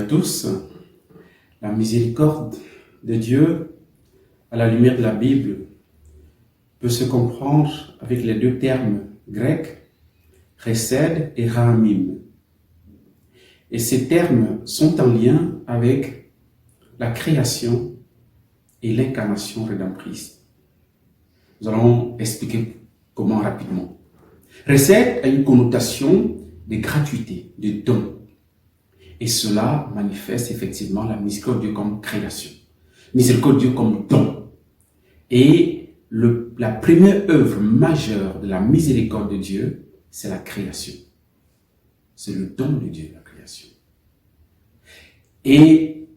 tous. La miséricorde de Dieu, à la lumière de la Bible, peut se comprendre avec les deux termes grecs, chesed et rachamim. Et ces termes sont en lien avec la création et l'incarnation rédemptrice. Nous allons expliquer comment rapidement. Chesed a une connotation de gratuité, de don. Et cela manifeste effectivement la miséricorde de Dieu comme création. Miséricorde de Dieu comme don. Et la première œuvre majeure de la miséricorde de Dieu, c'est la création. C'est le don de Dieu, la création. Et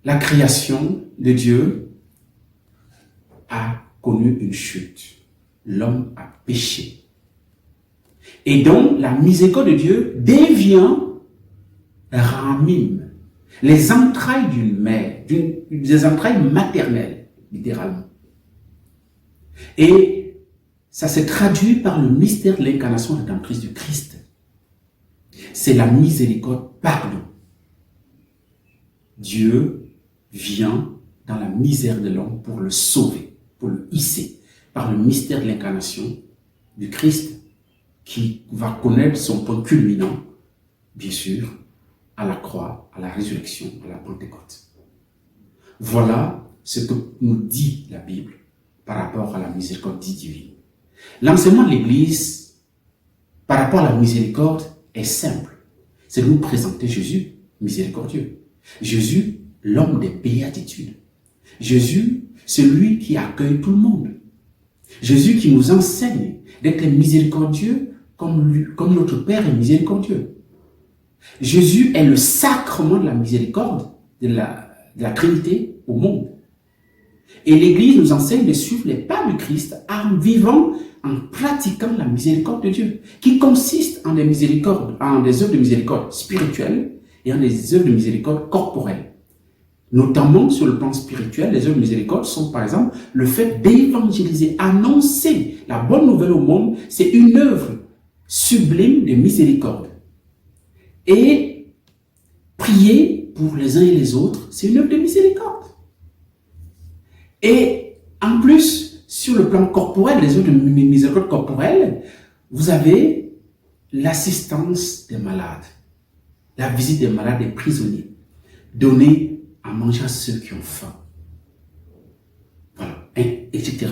la création de Dieu a connu une chute. L'homme a péché. Et donc, la miséricorde de Dieu devient rachamim, les entrailles d'une mère, des entrailles maternelles, littéralement. Et ça se traduit par le mystère de l'incarnation rédemptrice du Christ. C'est la miséricorde, pardon. Dieu vient dans la misère de l'homme pour le sauver, pour le hisser, par le mystère de l'incarnation du Christ, qui va connaître son point culminant, bien sûr, à la croix, à la résurrection, à la Pentecôte. Voilà ce que nous dit la Bible par rapport à la miséricorde divine. L'enseignement de l'Église par rapport à la miséricorde est simple. C'est de nous présenter Jésus miséricordieux. Jésus, l'homme des béatitudes. Jésus, celui qui accueille tout le monde. Jésus qui nous enseigne d'être miséricordieux comme notre Père est miséricordieux. Jésus est le sacrement de la miséricorde, de la Trinité au monde. Et l'Église nous enseigne de suivre les pas du Christ en vivant, en pratiquant la miséricorde de Dieu, qui consiste en des œuvres de miséricorde spirituelles et en des œuvres de miséricorde corporelles. Notamment sur le plan spirituel, les œuvres de miséricorde sont par exemple le fait d'évangéliser, annoncer la bonne nouvelle au monde, c'est une œuvre sublime de miséricorde. Et prier pour les uns et les autres, c'est une œuvre de miséricorde. Et en plus, sur le plan corporel, les œuvres de miséricorde corporelle, vous avez l'assistance des malades, la visite des malades, des prisonniers, donner à manger à ceux qui ont faim. Voilà, etc.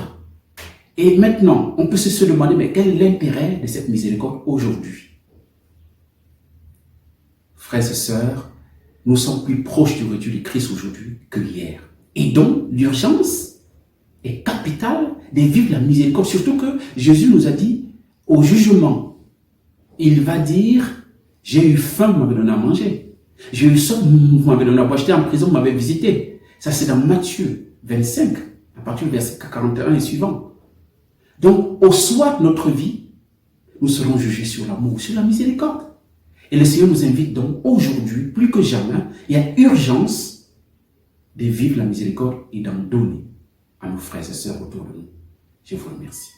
Et maintenant, on peut se demander, mais quel est l'intérêt de cette miséricorde aujourd'hui? Frères et sœurs, nous sommes plus proches du retour du Christ aujourd'hui que hier. Et donc, l'urgence est capitale de vivre la miséricorde. Surtout que Jésus nous a dit, au jugement, il va dire, j'ai eu faim, vous m'avez donné à manger. J'ai eu soif, vous m'avez donné à boire. J'étais en prison, vous m'avez visité. Ça, c'est dans Matthieu 25, à partir du verset 41 et suivant. Donc, au soir de notre vie, nous serons jugés sur l'amour, sur la miséricorde. Et le Seigneur nous invite donc aujourd'hui, plus que jamais, il y a urgence de vivre la miséricorde et d'en donner à nos frères et sœurs autour de nous. Je vous remercie.